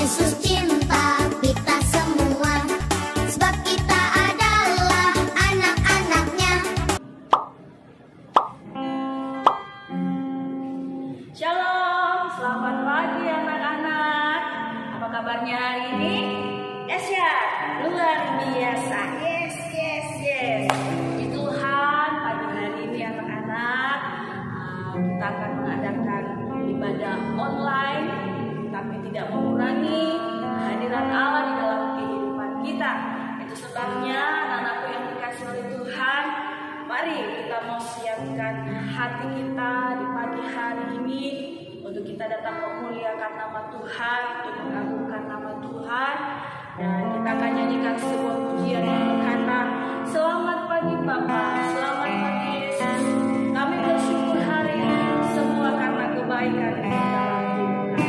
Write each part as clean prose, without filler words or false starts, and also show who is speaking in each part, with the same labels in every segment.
Speaker 1: Yesus cinta kita semua, sebab kita adalah anak-anaknya.
Speaker 2: Shalom, selamat pagi anak-anak. Apa kabarnya hari ini? Dahsyat, luar biasa. Yes. Puji Tuhan, pagi hari ini anak-anak, kita akan mengadakan ibadah online, tapi tidak mengurangi kehadiran Allah di dalam kehidupan kita. Itu sebabnya anak-anakku yang dikasih oleh Tuhan, mari kita mau siapkan hati kita di pagi hari ini untuk kita datang memuliakan nama Tuhan, untuk mengagungkan nama Tuhan. Dan kita akan nyanyikan sebuah pujian yang berkata, selamat pagi Bapa, selamat pagi Yesus. Kami bersyukur hari ini semua karena kebaikan yang dalam hidup kami.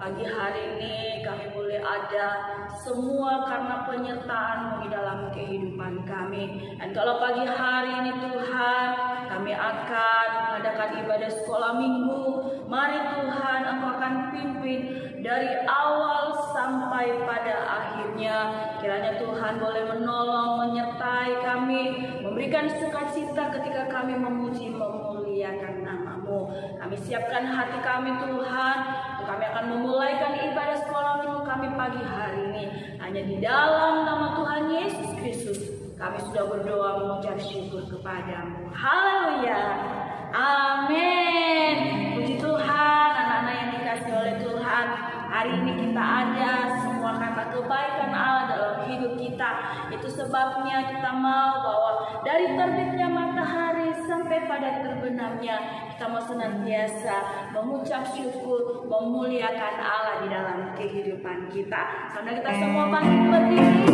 Speaker 2: Pagi hari ini kami boleh ada semua karena penyertaan-Mu di dalam kehidupan kami. Dan kalau pagi hari ini Tuhan, kami akan mengadakan ibadah sekolah minggu. Mari Tuhan, Engkau akan pimpin dari awal sampai pada akhirnya. Kiranya Tuhan boleh menolong, menyertai kami, memberikan sukacita ketika kami memuji, memuliakan nama-Mu. Kami siapkan hati kami Tuhan, untuk kami akan memulaikan ibadah sekolah minggu kami pagi hari ini. Hanya di dalam nama Tuhan Yesus Kristus kami sudah berdoa mengucap syukur kepadamu. Haleluya. Amin. Puji Tuhan, anak-anak yang dikasihi oleh Tuhan. Hari ini kita ada semua karena kebaikan Allah dalam hidup kita. Itu sebabnya kita mau bahwa dari terbitnya matahari sampai pada terbenamnya, kita mau senantiasa mengucap syukur, memuliakan Allah di dalam kehidupan kita. Sampai kita semua bangkit berdiri.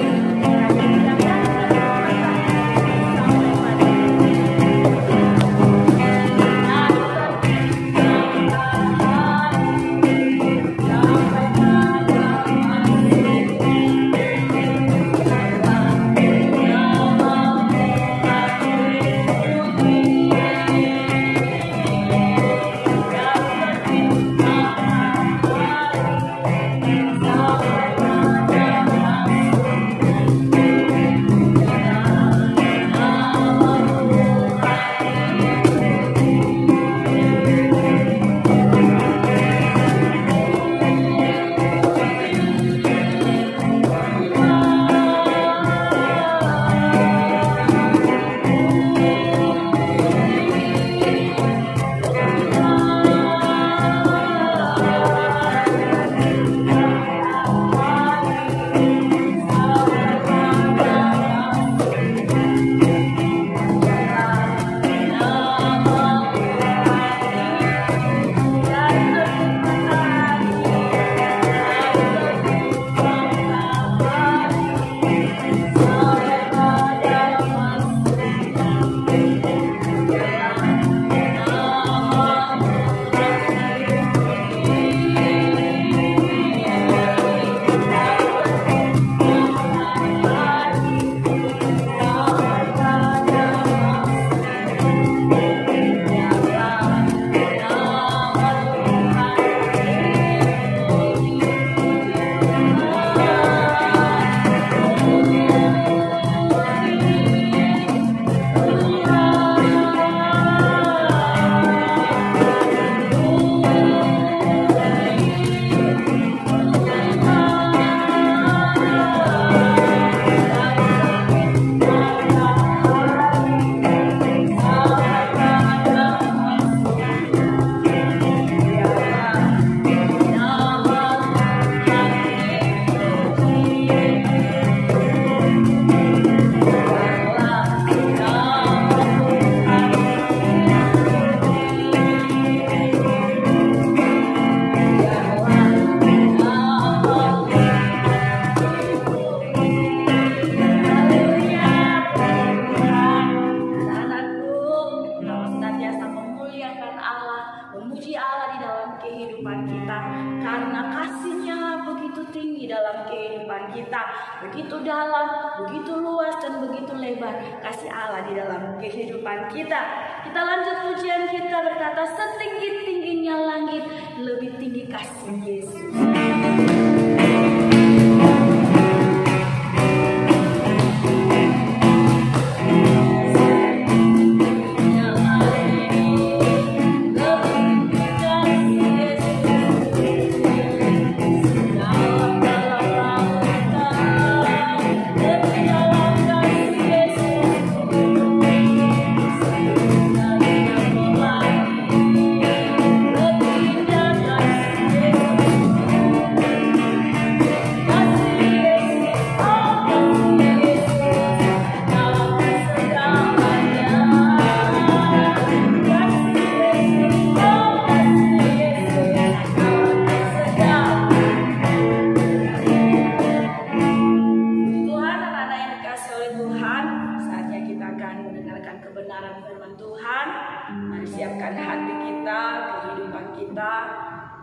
Speaker 2: Kita begitu dalam, begitu luas dan begitu lebar kasih Allah di dalam kehidupan kita. Kita lanjut pujian kita berkata, setinggi-tingginya langit, lebih tinggi kasih Yesus.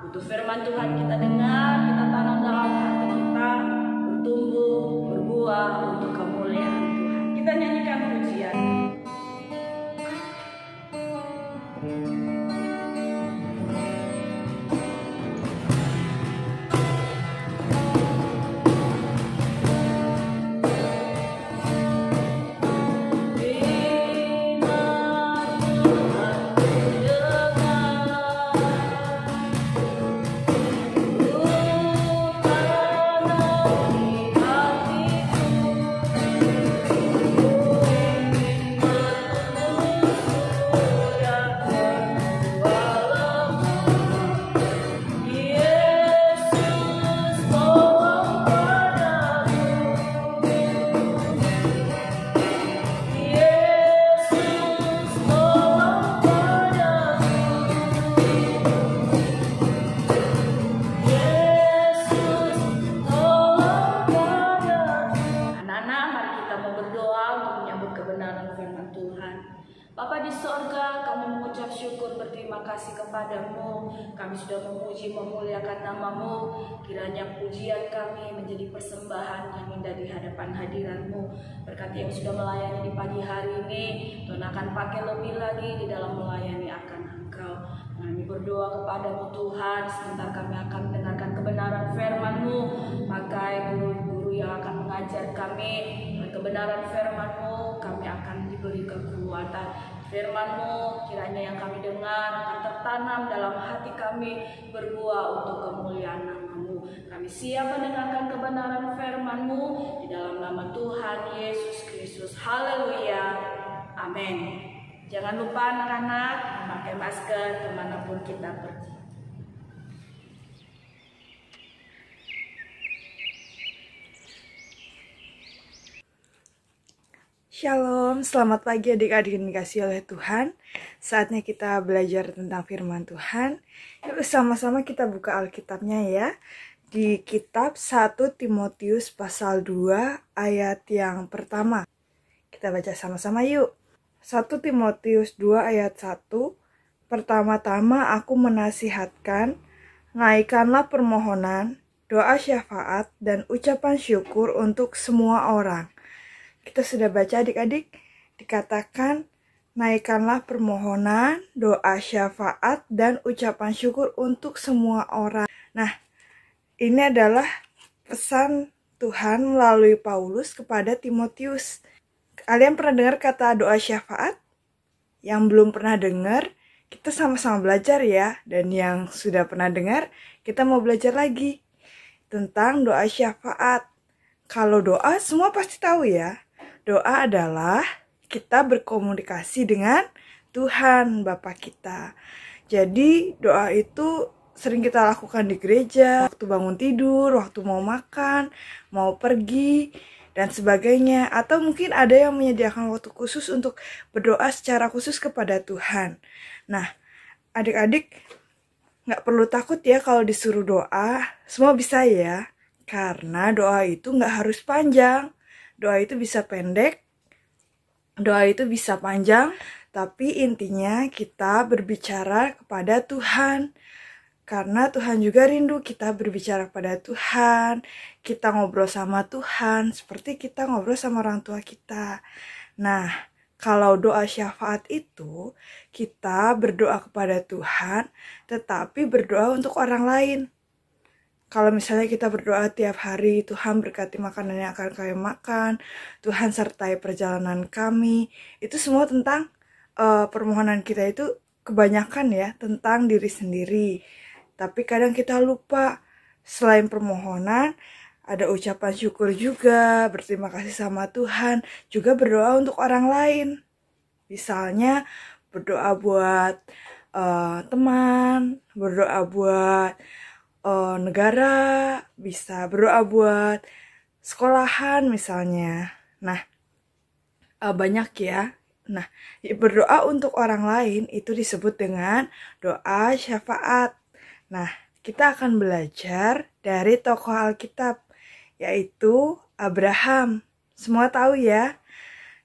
Speaker 2: Untuk firman Tuhan kita dengar, kita tanam dalam hati kita, Bapa di sorga, kami mengucap syukur berterima kasih kepadamu. Kami sudah memuji memuliakan namamu. Kiranya pujian kami menjadi persembahan yang indah di hadapan hadiratmu. Berkati yang sudah melayani di pagi hari ini, Tuhan akan pakai lebih lagi di dalam melayani akan Engkau. Kami berdoa kepadamu Tuhan, sebentar kami akan mendengarkan kebenaran firman-Mu. Pakai guru-guru yang akan mengajar kami dengan kebenaran firman-Mu, kami akan diberi kekuatan. Firman-Mu kiranya yang kami dengar akan tertanam dalam hati kami, berbuah untuk kemuliaan nama-Mu. Kami siap mendengarkan kebenaran firman-Mu di dalam nama Tuhan Yesus Kristus. Haleluya. Amin. Jangan lupa anak-anak memakai masker kemanapun kita pergi.
Speaker 3: Shalom, selamat pagi adik-adik yang dikasihi oleh Tuhan. Saatnya kita belajar tentang firman Tuhan. Yuk sama-sama kita buka Alkitabnya ya. Di kitab 1 Timotius pasal 2 ayat yang pertama. Kita baca sama-sama yuk. 1 Timotius 2 ayat 1. Pertama-tama aku menasihatkan, naikkanlah permohonan, doa syafaat, dan ucapan syukur untuk semua orang. Kita sudah baca adik-adik, dikatakan naikkanlah permohonan, doa syafaat, dan ucapan syukur untuk semua orang. Nah, ini adalah pesan Tuhan melalui Paulus kepada Timotius. Kalian pernah dengar kata doa syafaat? Yang belum pernah dengar, kita sama-sama belajar ya. Dan yang sudah pernah dengar, kita mau belajar lagi tentang doa syafaat. Kalau doa, semua pasti tahu ya. Doa adalah kita berkomunikasi dengan Tuhan Bapa kita. Jadi doa itu sering kita lakukan di gereja, waktu bangun tidur, waktu mau makan, mau pergi, dan sebagainya. Atau mungkin ada yang menyediakan waktu khusus untuk berdoa secara khusus kepada Tuhan. Nah, adik-adik gak perlu takut ya kalau disuruh doa, semua bisa ya. Karena doa itu gak harus panjang. Doa itu bisa pendek, doa itu bisa panjang, tapi intinya kita berbicara kepada Tuhan. Karena Tuhan juga rindu kita berbicara kepada Tuhan, kita ngobrol sama Tuhan, seperti kita ngobrol sama orang tua kita. Nah, kalau doa syafaat itu, kita berdoa kepada Tuhan, tetapi berdoa untuk orang lain. Kalau misalnya kita berdoa tiap hari, Tuhan berkati makanan yang akan kami makan, Tuhan sertai perjalanan kami, itu semua tentang permohonan kita itu kebanyakan ya, tentang diri sendiri. Tapi kadang kita lupa, selain permohonan, ada ucapan syukur juga, berterima kasih sama Tuhan, juga berdoa untuk orang lain. Misalnya berdoa buat teman, berdoa buat negara, bisa berdoa buat sekolahan misalnya. Nah, banyak ya. Nah, berdoa untuk orang lain itu disebut dengan doa syafaat. Nah, kita akan belajar dari tokoh Alkitab, yaitu Abraham. Semua tahu ya.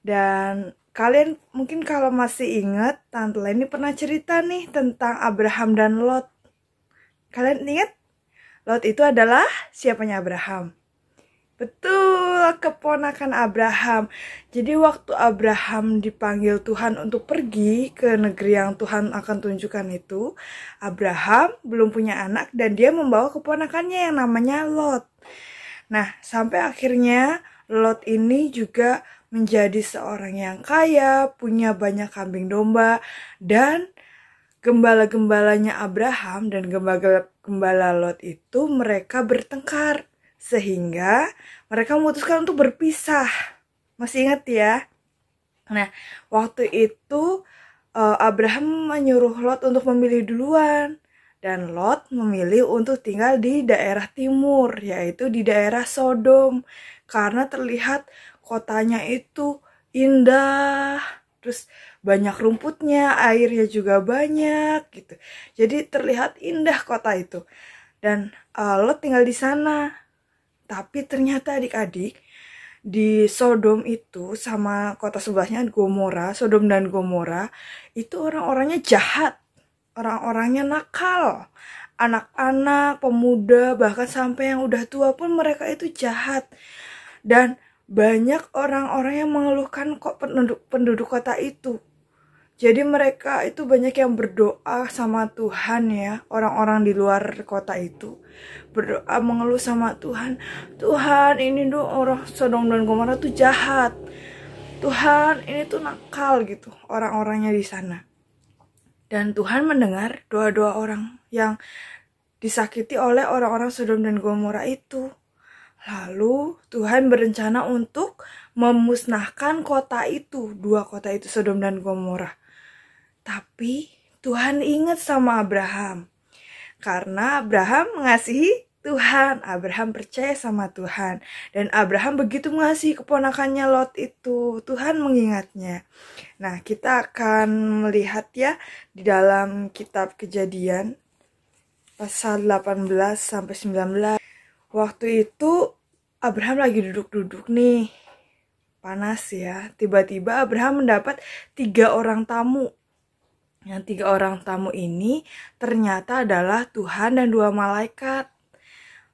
Speaker 3: Dan kalian mungkin kalau masih ingat, Tante Leni pernah cerita nih tentang Abraham dan Lot. Kalian ingat? Lot itu adalah siapanya Abraham? Betul, keponakan Abraham. Jadi waktu Abraham dipanggil Tuhan untuk pergi ke negeri yang Tuhan akan tunjukkan itu, Abraham belum punya anak dan dia membawa keponakannya yang namanya Lot. Nah, sampai akhirnya Lot ini juga menjadi seorang yang kaya, punya banyak kambing domba, dan gembala-gembalanya Abraham dan gembala Lot itu mereka bertengkar. Sehingga mereka memutuskan untuk berpisah. Masih ingat ya? Nah, waktu itu Abraham menyuruh Lot untuk memilih duluan. Dan Lot memilih untuk tinggal di daerah timur, yaitu di daerah Sodom. Karena terlihat kotanya itu indah, terus banyak rumputnya, airnya juga banyak gitu. Jadi terlihat indah kota itu. Dan Lot tinggal di sana. Tapi ternyata adik-adik, di Sodom itu sama kota sebelahnya Gomora, Sodom dan Gomora, itu orang-orangnya jahat, orang-orangnya nakal. Anak-anak, pemuda, bahkan sampai yang udah tua pun mereka itu jahat. Dan banyak orang-orang yang mengeluhkan kok penduduk kota itu. Jadi mereka itu banyak yang berdoa sama Tuhan ya, orang-orang di luar kota itu. Berdoa mengeluh sama Tuhan, Tuhan ini tuh orang Sodom dan Gomora tuh jahat. Tuhan ini tuh nakal gitu orang-orangnya di sana. Dan Tuhan mendengar doa-doa orang yang disakiti oleh orang-orang Sodom dan Gomora itu. Lalu Tuhan berencana untuk memusnahkan kota itu, dua kota itu Sodom dan Gomora. Tapi Tuhan ingat sama Abraham. Karena Abraham mengasihi Tuhan. Abraham percaya sama Tuhan. Dan Abraham begitu mengasihi keponakannya Lot itu. Tuhan mengingatnya. Nah, kita akan melihat ya di dalam kitab Kejadian pasal 18 sampai 19. Waktu itu Abraham lagi duduk-duduk nih. Panas ya. Tiba-tiba Abraham mendapat 3 orang tamu. Yang 3 orang tamu ini ternyata adalah Tuhan dan 2 malaikat.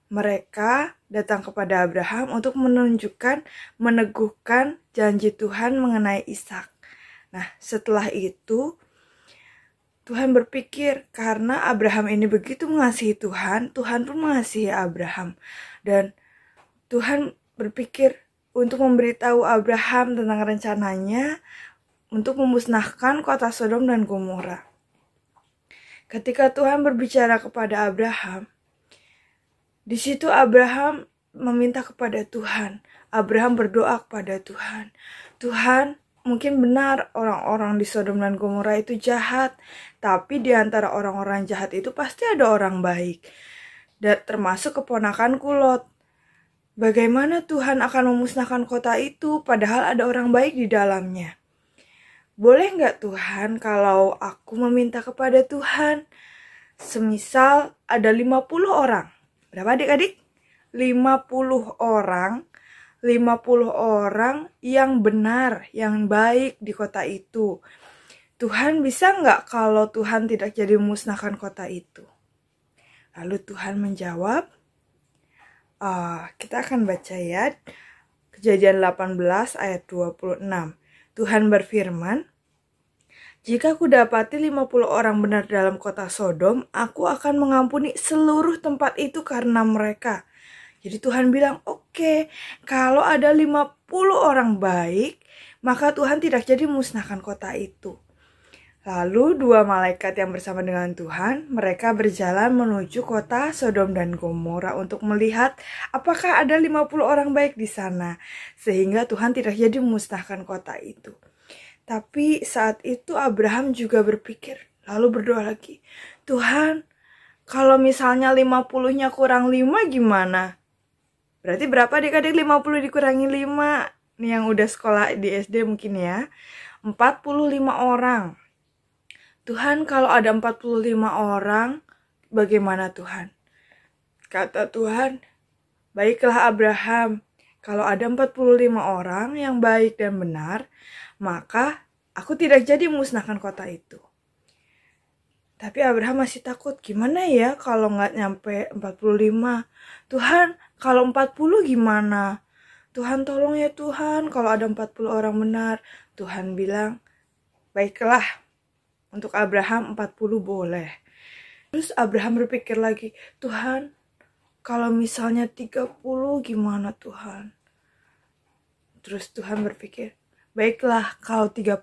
Speaker 3: Mereka datang kepada Abraham untuk meneguhkan janji Tuhan mengenai Ishak. Nah, setelah itu Tuhan berpikir karena Abraham ini begitu mengasihi Tuhan, Tuhan pun mengasihi Abraham. Dan Tuhan berpikir untuk memberitahu Abraham tentang rencananya untuk memusnahkan kota Sodom dan Gomora. Ketika Tuhan berbicara kepada Abraham, di situ Abraham meminta kepada Tuhan. Abraham berdoa kepada Tuhan. Tuhan, mungkin benar orang-orang di Sodom dan Gomora itu jahat, tapi di antara orang-orang jahat itu pasti ada orang baik. Dan termasuk keponakanku Lot. Bagaimana Tuhan akan memusnahkan kota itu padahal ada orang baik di dalamnya? Boleh nggak Tuhan kalau aku meminta kepada Tuhan, semisal ada 50 orang. Berapa adik-adik? 50 orang. 50 orang yang benar, yang baik di kota itu. Tuhan bisa nggak kalau Tuhan tidak jadi memusnahkan kota itu? Lalu Tuhan menjawab, kita akan baca ya, Kejadian 18 ayat 26. Tuhan berfirman, jika aku dapati 50 orang benar dalam kota Sodom, aku akan mengampuni seluruh tempat itu karena mereka. Jadi Tuhan bilang, oke, kalau ada 50 orang baik, maka Tuhan tidak jadi musnahkan kota itu. Lalu 2 malaikat yang bersama dengan Tuhan, mereka berjalan menuju kota Sodom dan Gomora untuk melihat apakah ada 50 orang baik di sana. Sehingga Tuhan tidak jadi memusnahkan kota itu. Tapi saat itu Abraham juga berpikir, lalu berdoa lagi. Tuhan, kalau misalnya 50-nya kurang 5 gimana? Berarti berapa adik-adik 50 dikurangi 5? Nih yang udah sekolah di SD mungkin ya. 45 orang. Tuhan, kalau ada 45 orang, bagaimana Tuhan? Kata Tuhan, baiklah Abraham, kalau ada 45 orang yang baik dan benar, maka aku tidak jadi musnahkan kota itu. Tapi Abraham masih takut, gimana ya kalau nggak nyampe 45? Tuhan, kalau 40 gimana? Tuhan tolong ya Tuhan, kalau ada 40 orang benar. Tuhan bilang, baiklah. Untuk Abraham 40 boleh. Terus Abraham berpikir lagi, Tuhan, kalau misalnya 30 gimana Tuhan? Terus Tuhan berpikir, baiklah kalau 30,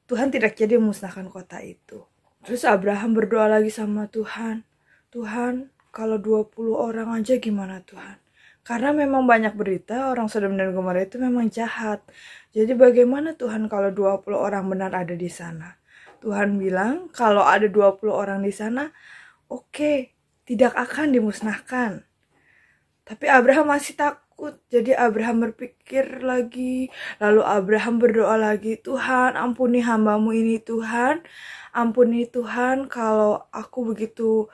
Speaker 3: Tuhan tidak jadi memusnahkan kota itu. Terus Abraham berdoa lagi sama Tuhan, Tuhan, kalau 20 orang aja gimana Tuhan? Karena memang banyak berita orang Sodom dan Gomora itu memang jahat. Jadi bagaimana Tuhan kalau 20 orang benar ada di sana? Tuhan bilang, kalau ada 20 orang di sana, oke, tidak akan dimusnahkan. Tapi Abraham masih takut. takut. Jadi Abraham berpikir lagi, lalu Abraham berdoa lagi, Tuhan ampuni hambamu ini Tuhan, ampuni Tuhan kalau aku begitu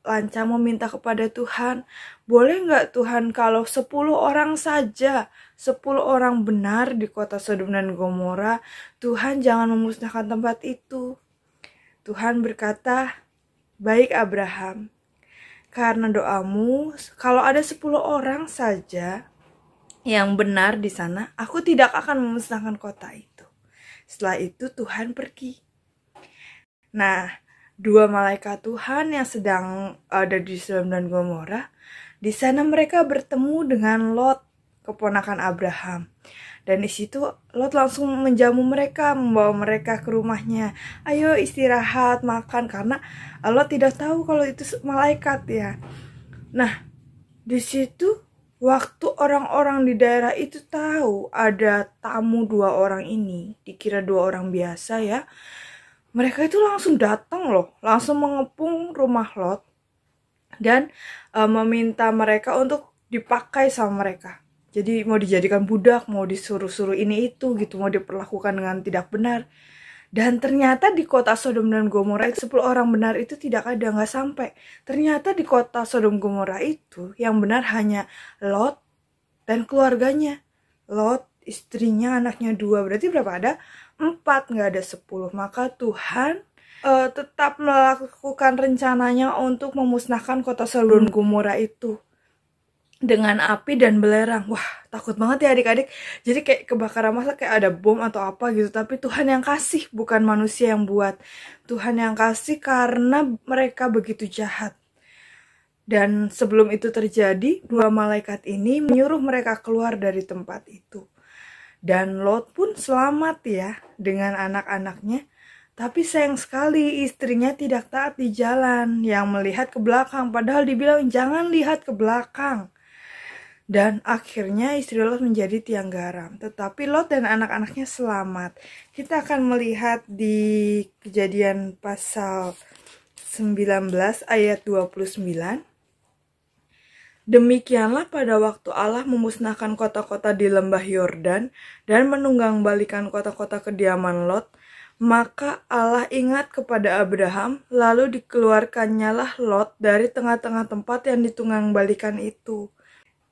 Speaker 3: lancang meminta kepada Tuhan. Boleh nggak Tuhan kalau 10 orang saja, 10 orang benar di kota Sodom dan Gomora, Tuhan jangan memusnahkan tempat itu. Tuhan berkata, baik Abraham, karena doamu, kalau ada 10 orang saja yang benar di sana, aku tidak akan memusnahkan kota itu. Setelah itu Tuhan pergi. Nah, 2 malaikat Tuhan yang sedang ada di Sodom dan Gomora, di sana mereka bertemu dengan Lot, keponakan Abraham. Dan di situ Lot langsung menjamu mereka, membawa mereka ke rumahnya. Ayo istirahat, makan, karena Lot tidak tahu kalau itu malaikat ya. Nah, di situ waktu orang-orang di daerah itu tahu ada tamu 2 orang ini, dikira 2 orang biasa ya. Mereka itu langsung datang loh, langsung mengepung rumah Lot dan meminta mereka untuk dipakai sama mereka. Jadi mau dijadikan budak, mau disuruh-suruh ini itu gitu, mau diperlakukan dengan tidak benar. Dan ternyata di kota Sodom dan Gomora itu 10 orang benar itu tidak ada, nggak sampai. Ternyata di kota Sodom Gomora itu yang benar hanya Lot dan keluarganya. Lot, istrinya, anaknya 2, berarti berapa ada? 4, nggak ada 10. Maka Tuhan tetap melakukan rencananya untuk memusnahkan kota Sodom dan Gomora itu dengan api dan belerang. Wah, takut banget ya adik-adik. Jadi kayak kebakaran, masa kayak ada bom atau apa gitu. Tapi Tuhan yang kasih, bukan manusia yang buat. Tuhan yang kasih karena mereka begitu jahat. Dan sebelum itu terjadi, 2 malaikat ini menyuruh mereka keluar dari tempat itu. Dan Lot pun selamat ya dengan anak-anaknya. Tapi sayang sekali istrinya tidak taat di jalan, yang melihat ke belakang. Padahal dibilang jangan lihat ke belakang. Dan akhirnya istri Lot menjadi tiang garam. Tetapi Lot dan anak-anaknya selamat. Kita akan melihat di Kejadian pasal 19 ayat 29. Demikianlah pada waktu Allah memusnahkan kota-kota di lembah Yordan dan menunggangbalikan kota-kota kediaman Lot, maka Allah ingat kepada Abraham, lalu dikeluarkannyalah Lot dari tengah-tengah tempat yang ditunggangbalikan itu.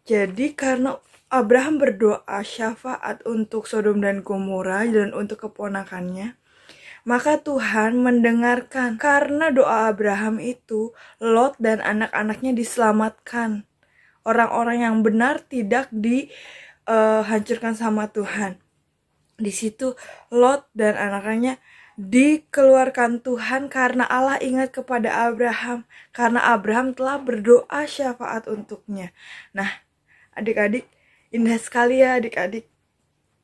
Speaker 3: Jadi karena Abraham berdoa syafaat untuk Sodom dan Gomora dan untuk keponakannya, maka Tuhan mendengarkan. Karena doa Abraham itu, Lot dan anak-anaknya diselamatkan. Orang-orang yang benar tidak dihancurkan sama Tuhan. Di situ Lot dan anak-anaknya dikeluarkan Tuhan karena Allah ingat kepada Abraham. Karena Abraham telah berdoa syafaat untuknya. Nah, adik-adik, indah sekali ya adik-adik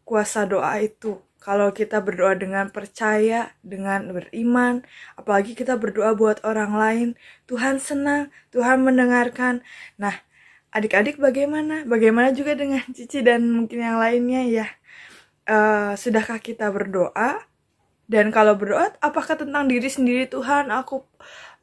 Speaker 3: kuasa doa itu. Kalau kita berdoa dengan percaya, dengan beriman, apalagi kita berdoa buat orang lain, Tuhan senang, Tuhan mendengarkan. Nah, adik-adik bagaimana? Bagaimana juga dengan Cici dan mungkin yang lainnya ya? Sudahkah kita berdoa? Dan kalau berdoa, apakah tentang diri sendiri, Tuhan,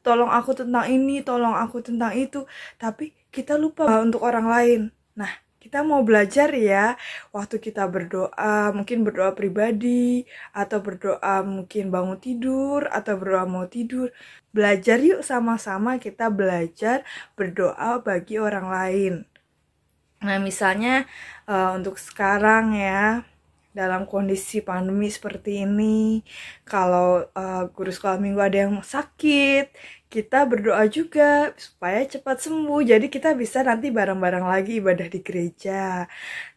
Speaker 3: tolong aku tentang ini, tolong aku tentang itu. Tapi kita lupa untuk orang lain. Nah, kita mau belajar ya, waktu kita berdoa, mungkin berdoa pribadi, atau berdoa mungkin bangun tidur, atau berdoa mau tidur. Belajar yuk sama-sama kita belajar berdoa bagi orang lain. Nah, misalnya untuk sekarang ya, dalam kondisi pandemi seperti ini, kalau guru sekolah minggu ada yang sakit, kita berdoa juga supaya cepat sembuh. Jadi kita bisa nanti bareng-bareng lagi ibadah di gereja.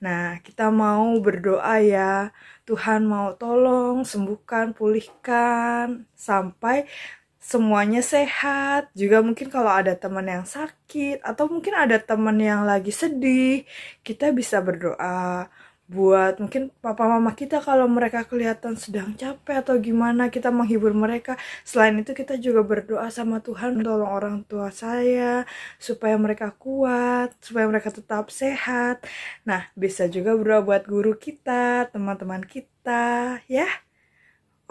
Speaker 3: Nah, kita mau berdoa ya, Tuhan mau tolong sembuhkan, pulihkan, sampai semuanya sehat. Juga mungkin kalau ada teman yang sakit, atau mungkin ada teman yang lagi sedih, kita bisa berdoa buat mungkin papa mama kita kalau mereka kelihatan sedang capek atau gimana, kita menghibur mereka. Selain itu kita juga berdoa sama Tuhan, tolong orang tua saya supaya mereka kuat, supaya mereka tetap sehat. Nah, bisa juga berdoa buat guru kita, teman-teman kita ya.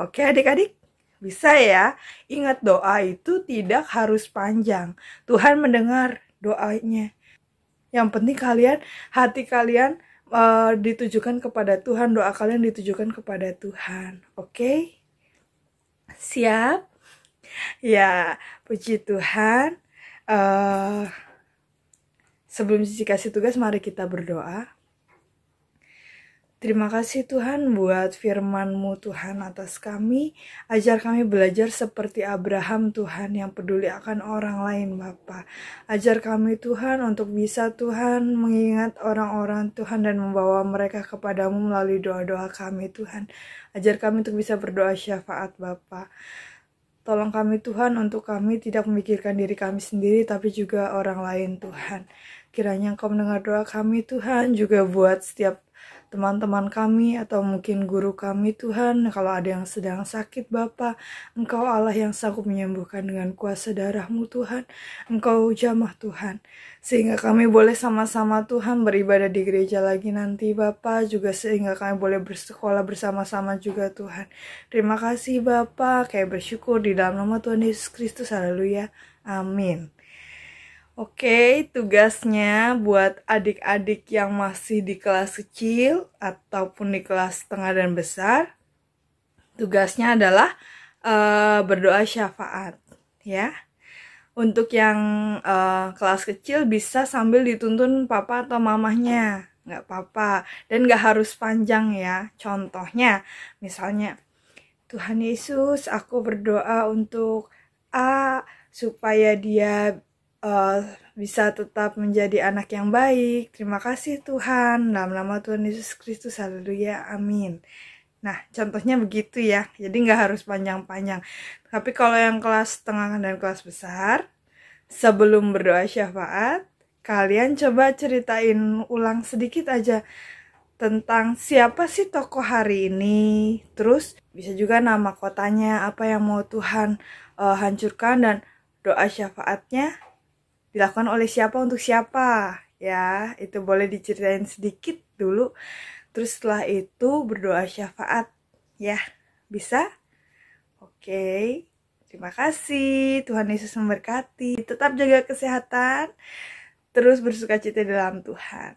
Speaker 3: Oke adik-adik, bisa ya. Ingat, doa itu tidak harus panjang, Tuhan mendengar doanya. Yang penting hati kalian ditujukan kepada Tuhan, doa kalian ditujukan kepada Tuhan. Oke? Siap? Ya, puji Tuhan. Sebelum Cici kasih tugas, mari kita berdoa. Terima kasih Tuhan buat firman-Mu Tuhan atas kami. Ajar kami belajar seperti Abraham Tuhan yang peduli akan orang lain Bapa. Ajar kami Tuhan untuk bisa Tuhan mengingat orang-orang Tuhan dan membawa mereka kepadamu melalui doa-doa kami Tuhan. Ajar kami untuk bisa berdoa syafaat Bapa. Tolong kami Tuhan untuk kami tidak memikirkan diri kami sendiri tapi juga orang lain Tuhan. Kiranya Engkau mendengar doa kami Tuhan, juga buat setiap teman-teman kami atau mungkin guru kami Tuhan. Kalau ada yang sedang sakit Bapa, Engkau Allah yang sanggup menyembuhkan dengan kuasa darah-Mu Tuhan. Engkau jamah Tuhan, sehingga kami boleh sama-sama Tuhan beribadah di gereja lagi nanti Bapa, juga sehingga kami boleh bersekolah bersama-sama juga Tuhan. Terima kasih Bapa, kayak bersyukur di dalam nama Tuhan Yesus Kristus. Haleluya, amin. Oke, tugasnya buat adik-adik yang masih di kelas kecil ataupun di kelas tengah dan besar, tugasnya adalah berdoa syafaat, ya. Untuk yang kelas kecil bisa sambil dituntun papa atau mamahnya, nggak apa-apa, dan nggak harus panjang ya. Contohnya, misalnya, Tuhan Yesus, aku berdoa untuk A supaya dia bisa tetap menjadi anak yang baik. Terima kasih Tuhan, dalam nama Tuhan Yesus Kristus, haleluya, amin. Nah, contohnya begitu ya, jadi nggak harus panjang-panjang. Tapi kalau yang kelas tengah dan kelas besar, sebelum berdoa syafaat, kalian coba ceritain ulang sedikit aja tentang siapa sih tokoh hari ini. Terus bisa juga nama kotanya, apa yang mau Tuhan hancurkan, dan doa syafaatnya dilakukan oleh siapa untuk siapa, ya. Itu boleh diceritain sedikit dulu. Terus setelah itu berdoa syafaat, ya. Bisa? Oke. Terima kasih. Tuhan Yesus memberkati. Tetap jaga kesehatan. Terus bersukacita dalam Tuhan.